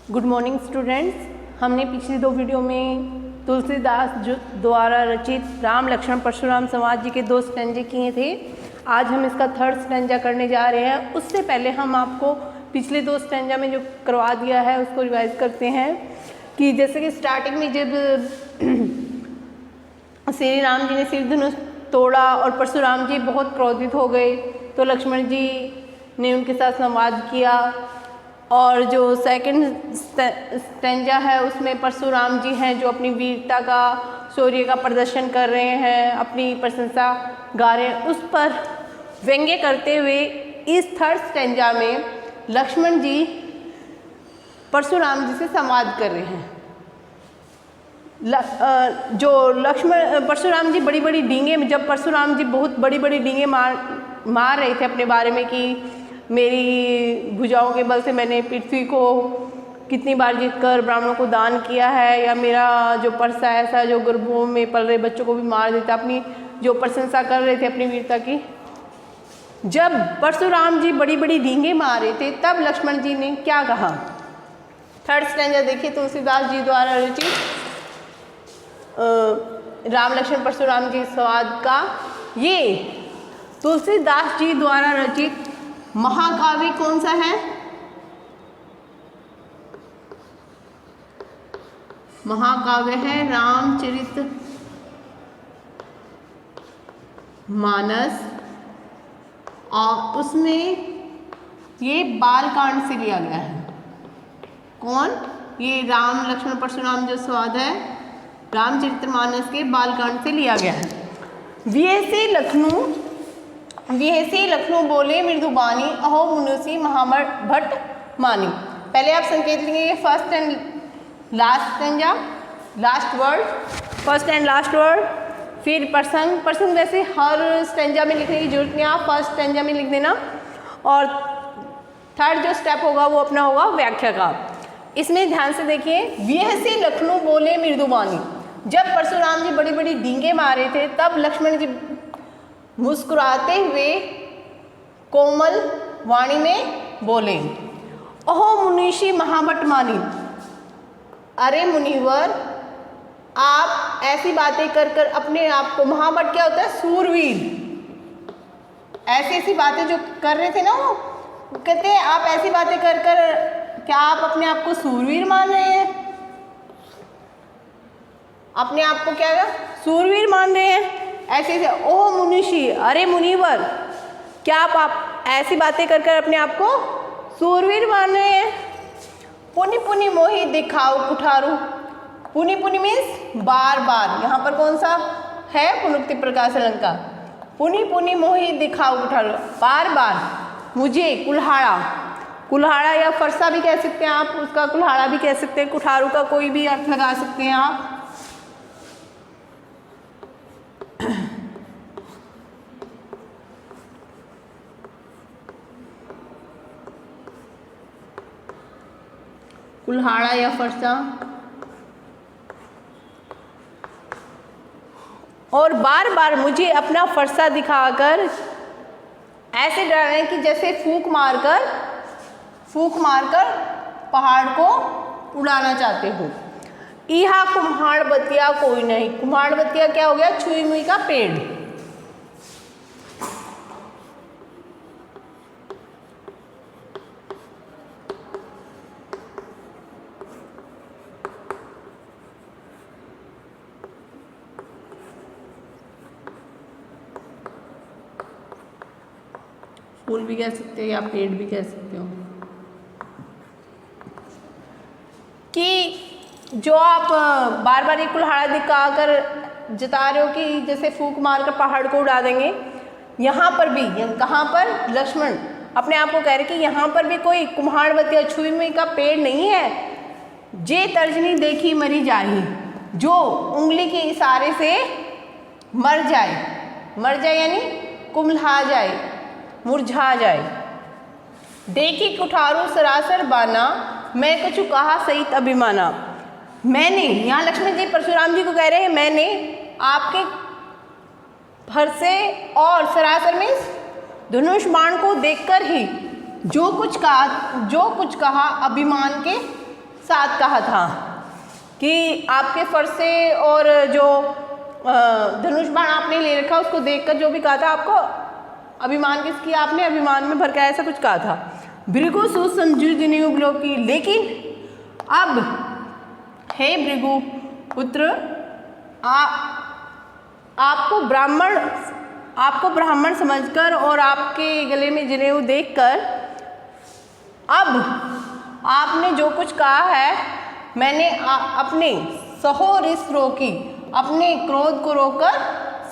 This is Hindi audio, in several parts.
Good morning students. हमने पिछली दो वीडियो में तुलसीदास द्वारा रचित राम लक्ष्मण परशुराम संवाद जी के 2 स्टैंजे किए थे। आज हम इसका 3rd स्टैंजा करने जा रहे हैं। उससे पहले हम आपको पिछले 2 स्टैंजा में जो करवा दिया है उसको रिवाइज करते हैं कि जैसे कि स्टार्टिंग में जब श्री राम जी ने सिर धनुष तोड़ा और परशुराम जी बहुत क्रोधित हो गए तो लक्ष्मण जी ने उनके साथ संवाद किया। और जो सेकंड स्टैंजा है उसमें परशुराम जी हैं जो अपनी वीरता का शौर्य का प्रदर्शन कर रहे हैं, अपनी प्रशंसा गा रहे हैं। उस पर व्यंग्य करते हुए इस 3rd स्टैंजा में लक्ष्मण जी परशुराम जी से संवाद कर रहे हैं। जो परशुराम जी बड़ी बड़ी डींगे, जब परशुराम जी बहुत बड़ी बड़ी डींगे मार रहे थे अपने बारे में कि मेरी भुजाओं के बल से मैंने पृथ्वी को कितनी बार जीतकर ब्राह्मणों को दान किया है, या मेरा जो परसा ऐसा जो गर्भों में पल रहे बच्चों को भी मार देता, अपनी जो प्रशंसा कर रहे थे अपनी वीरता की। जब परशुराम जी बड़ी बड़ी डींगे मार रहे थे तब लक्ष्मण जी ने क्या कहा? 3rd स्टैंजा देखिए तुलसीदास जी द्वारा रचित राम लक्ष्मण परशुराम जी संवाद का। ये तुलसीदास जी द्वारा रचित महाकाव्य कौन सा है? महाकाव्य है रामचरित मानस, और उसमें ये बालकांड से लिया गया है। कौन? ये राम लक्ष्मण परशुराम जो संवाद है रामचरितमानस के बालकांड से लिया गया है। विहसे लखनऊ बोले मृदुबानी, अहो मुनुषी महाभट मानी। पहले आप संकेत लेंगे ये first and last stanza, last word, first and last word. फिर प्रसंग वैसे हर स्टैंजा में लिखने की जरूरत नहीं, आप फर्स्ट स्टैंजा में लिख देना। और 3rd जो स्टेप होगा वो अपना होगा व्याख्या का। इसमें ध्यान से देखिए, विहसे लखनऊ बोले मृदुबानी। जब परशुराम जी बड़ी बड़ी डींगे मारे थे तब लक्ष्मण जी मुस्कुराते हुए कोमल वाणी में बोले, अहो मुनीषी महाभट मानी। अरे मुनिवर, आप ऐसी बातें कर कर अपने आप को, महाभट क्या होता है? सूरवीर। ऐसी ऐसी बातें जो कर रहे थे ना वो कहते हैं आप ऐसी बातें कर कर क्या आप अपने आप को सूरवीर मान रहे हैं? अपने आप को क्या सूरवीर मान रहे हैं? ऐसे ऐसे ओह मुनीषी, अरे मुनिवर, क्या आप ऐसी बातें कर कर अपने आप को सूरवीर मान रहे हैं? पुनि पुनि मोहि दिखाओ कुठारू। पुनि पुनि मीन्स बार बार, यहाँ पर कौन सा है? पुनरुक्ति प्रकाश अलंकार। पुनि पुनि मोहि दिखाओ कुठारू, बार बार मुझे कुल्हाड़ा या फरसा भी कह सकते हैं आप, उसका कुल्हाड़ा भी कह सकते हैं, कुठारू का कोई भी अर्थ लगा सकते हैं आप। कुल्हाड़ा या फरसा। और बार बार मुझे अपना फरसा दिखाकर ऐसे डरा रहे हैं कि जैसे फूंक मारकर पहाड़ को उड़ाना चाहते हो। इहा कुम्हाड़ बतिया कोई नहीं। कुम्हाड़ बतिया क्या हो गया? छुई मुई का पेड़। फूल भी कह सकते हो या पेड़ भी कह सकते हो। कि जो आप बार बार ये कुल्हाड़ा दिखाकर जता रहे हो कि जैसे फूंक मारकर पहाड़ को उड़ा देंगे, यहाँ पर भी, कहाँ पर? लक्ष्मण अपने आप को कह रहे कि यहाँ पर भी कोई कुम्हाड़वती या छुई मुई का पेड़ नहीं है। जे तर्जनी देखी मरी जाही, जो उंगली के इशारे से मर जाए यानी कुम्हला जाए, मुरझा जाए। देखी कुठारू सरासर बाना, मैं कछु कहा सहित अभिमाना। मैंने, यहाँ लक्ष्मण जी परशुराम जी को कह रहे हैं मैंने आपके फरसे और सरासर में धनुष बाण को देखकर ही जो कुछ कहा अभिमान के साथ कहा था कि आपके फरसे और जो धनुष बाण आपने ले रखा उसको देखकर जो भी कहा था आपको अभिमान किसकी आपने अभिमान में भर के ऐसा कुछ कहा था। भृगु सुसंजुजनीय की, लेकिन अब हे भृगु पुत्र आपको ब्राह्मण समझकर और आपके गले में जनेऊ देखकर अब आपने जो कुछ कहा है मैंने अपने सहोरिस रोकी, अपने क्रोध को रोककर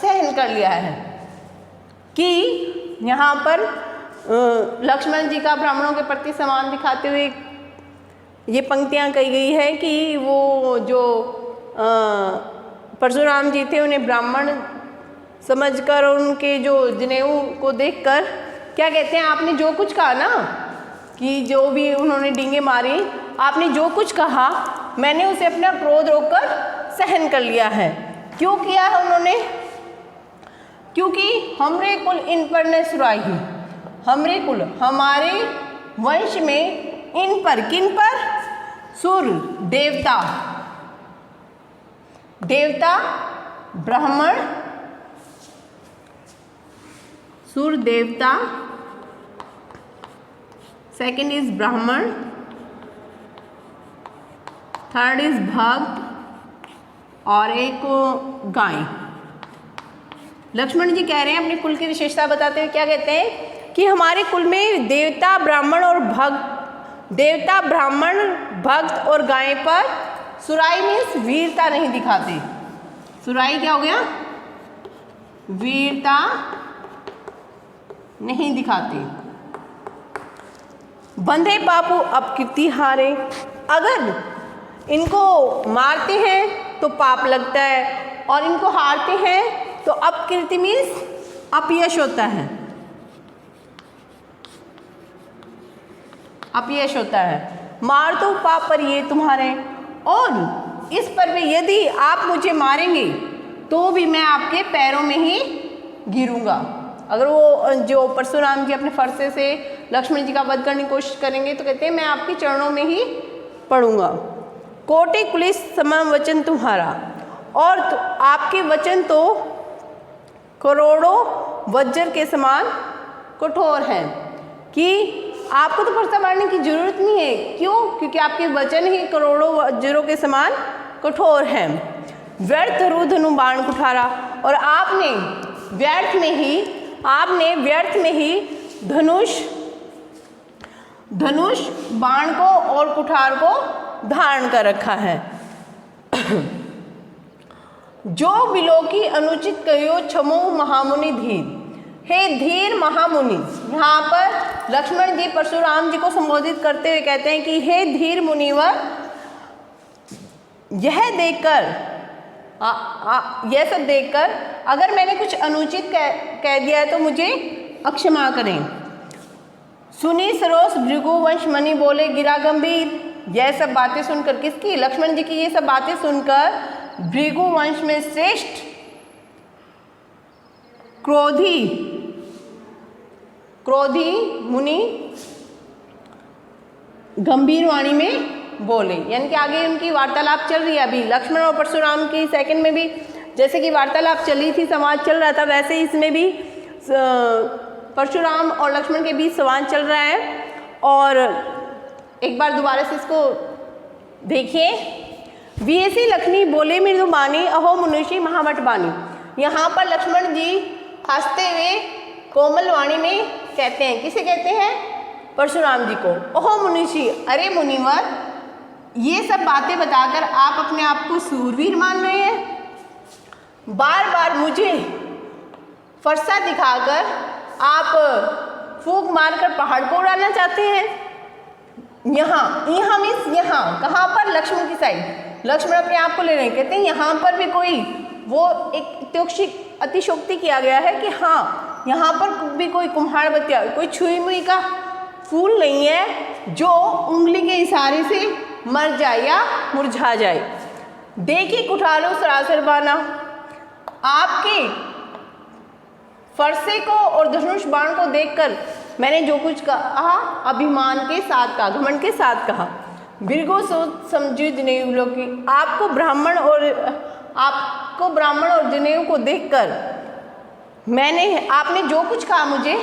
सहन कर लिया है। कि यहाँ पर लक्ष्मण जी का ब्राह्मणों के प्रति सम्मान दिखाते हुए ये पंक्तियाँ कही गई है कि वो जो परशुराम जी थे उन्हें ब्राह्मण समझकर और उनके जो जनेऊ को देखकर क्या कहते हैं, आपने जो कुछ कहा ना कि जो भी उन्होंने डींगे मारी, आपने जो कुछ कहा मैंने उसे अपना क्रोध रोककर सहन कर लिया है। क्यों किया है उन्होंने? क्योंकि हमरे कुल इन पर न सुराई, हमरे कुल हमारे वंश में इन पर किन पर सुर देवता, देवता ब्राह्मण, सुर देवता, सेकंड इज ब्राह्मण, थर्ड इज भक्त और एक गाय। लक्ष्मण जी कह रहे हैं अपने कुल की विशेषता बताते हुए क्या कहते हैं कि हमारे कुल में देवता ब्राह्मण और भक्त, देवता ब्राह्मण भक्त और गाय पर सुराई मीन्स वीरता नहीं दिखाते। सुराई क्या हो गया? वीरता नहीं दिखाते। बंधे पापू अपकीर्ति हारे, अगर इनको मारते हैं तो पाप लगता है और इनको हारते हैं तो अपकीर्ति मीन्स अपयश होता है, अपयश होता है। मार दो पाप पर ये तुम्हारे, और इस पर भी यदि आप मुझे मारेंगे तो भी मैं आपके पैरों में ही गिरूंगा। अगर वो जो परशुराम जी अपने फरसे से लक्ष्मण जी का वध करने की कोशिश करेंगे तो कहते हैं मैं आपके चरणों में ही पड़ूंगा। कोटि कुलिस समान वचन तुम्हारा, और आपके वचन तो करोड़ों वज्र के समान कठोर हैं कि आपको तो फरसा मारने की जरूरत नहीं है। क्यों? क्योंकि आपके वचन ही करोड़ों वज्रों के समान कठोर हैं। व्यर्थ रुधनु बाण कुठारा, और आपने व्यर्थ में ही धनुष बाण को और कुठार को धारण कर रखा है। जो बिलोकी अनुचित कहो क्षमो महामुनि धीर, हे धीर महामुनि। यहाँ पर लक्ष्मण जी परशुराम जी को संबोधित करते हुए कहते हैं कि हे धीर मुनिवर, यह सब देखकर अगर मैंने कुछ अनुचित कह दिया है तो मुझे अक्षमा करें। सुनी सरोस भृगुवंश मणि बोले गिरा गंभीर, यह सब बातें सुनकर, किसकी? लक्ष्मण जी की ये सब बातें सुनकर भृगुवंश में श्रेष्ठ क्रोधी मुनि गंभीर वाणी में बोले। यानी कि आगे उनकी वार्तालाप चल रही है। अभी लक्ष्मण और परशुराम की सेकंड में भी जैसे कि वार्तालाप चली थी, संवाद चल रहा था, वैसे ही इसमें भी परशुराम और लक्ष्मण के बीच संवाद चल रहा है। और एक बार दोबारा से इसको देखिए। वीएसी लखनी बोले मृदु बानी, अहो मनुष्य महावट बानी। यहाँ पर लक्ष्मण जी हंसते हुए कोमल वाणी में कहते हैं, किसे कहते हैं? परशुराम जी को। अहो मनुष्य, अरे मुनिवर, ये सब बातें बताकर आप अपने आप को सूरवीर मान रहे हैं। बार बार मुझे फरसा दिखाकर आप फूंक मारकर पहाड़ को उड़ाना चाहते हैं। यहाँ मीन्स यहाँ कहाँ पर? लक्ष्मण की साइड। लक्ष्मण अपने आप को ले रहे हैं, कहते हैं यहाँ पर भी कोई वो एक अतिशोक्ति किया गया है कि हाँ यहाँ पर भी कोई कुम्हार बतिया, कोई छुई मुई का फूल नहीं है जो उंगली के इशारे से मर जाए या मुरझा जाए। देखिए कुठारो सरासर बाना, आपके फरसे को और धनुष बाण को देखकर मैंने जो कुछ कहा अभिमान के साथ कहा, घमंड के साथ कहा। भृगु सोच समझी जनेऊ लोकी। आपको ब्राह्मण और जनेऊ को देखकर आपने जो कुछ कहा मुझे,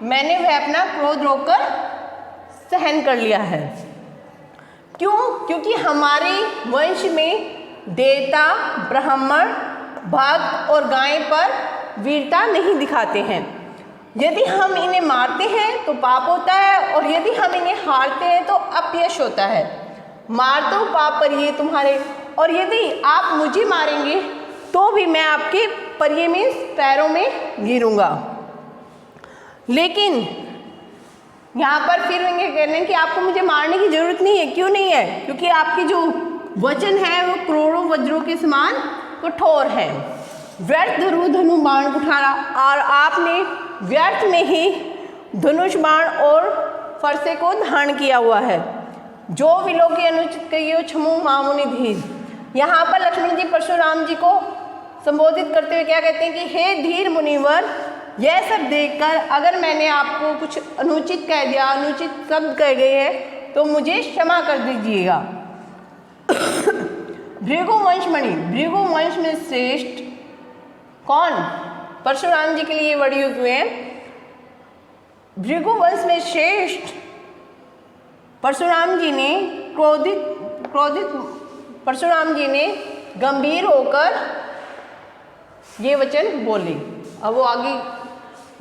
मैंने वह अपना क्रोध रोककर सहन कर लिया है। क्यों? क्योंकि हमारे वंश में देवता, ब्राह्मण, भक्त और गाय पर वीरता नहीं दिखाते हैं। यदि हम इन्हें मारते हैं तो पाप होता है, और यदि हम इन्हें हारते हैं तो अपयश होता है। मार दो पाप पर ये तुम्हारे, और यदि आप मुझे मारेंगे तो भी मैं आपके परिये में पैरों में गिरूंगा। लेकिन यहाँ पर फिर ये कह रहे हैं कि आपको मुझे मारने की जरूरत नहीं है। क्यों नहीं है? क्योंकि आपकी जो वचन है वो करोड़ों वज्रों के समान कठोर है। व्यर्थ धनु बाण कुठारा, और आपने व्यर्थ में ही धनुष बाण और फरसे को धारण किया हुआ है। जो विलों की अनुचित कहियो क्षमु मामुनि धीर। यहाँ पर लक्ष्मण जी परशुराम जी को संबोधित करते हुए क्या कहते हैं कि हे धीर मुनिवर, यह सब देखकर अगर मैंने आपको कुछ अनुचित कह दिया, अनुचित शब्द कह गए हैं, तो मुझे क्षमा कर दीजिएगा। भृगु वंशमणि, भृगु वंश में श्रेष्ठ कौन? परशुराम जी के लिए वर्ड यूज हुए हैं। भृगु वंश में श्रेष्ठ परशुराम जी ने क्रोधित परशुराम जी ने गंभीर होकर ये वचन बोले। अब वो आगे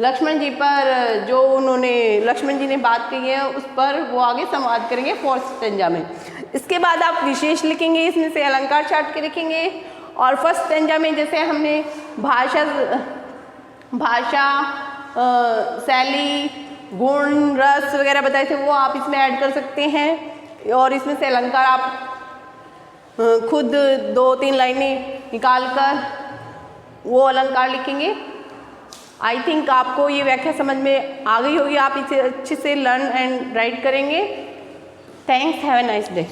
लक्ष्मण जी पर जो लक्ष्मण जी ने बात की है उस पर वो आगे संवाद करेंगे 4th स्टेंजा में। इसके बाद आप विशेष लिखेंगे, इसमें से अलंकार छाट के लिखेंगे। और 1st स्टेंजा में जैसे हमने भाषा शैली, गुण, रस वगैरह बताए थे, वो आप इसमें ऐड कर सकते हैं। और इसमें से अलंकार आप खुद 2-3 लाइनें निकाल कर वो अलंकार लिखेंगे। आई थिंक आपको ये व्याख्या समझ में आ गई होगी। आप इसे अच्छे से लर्न एंड राइट करेंगे। Thanks, have a nice day.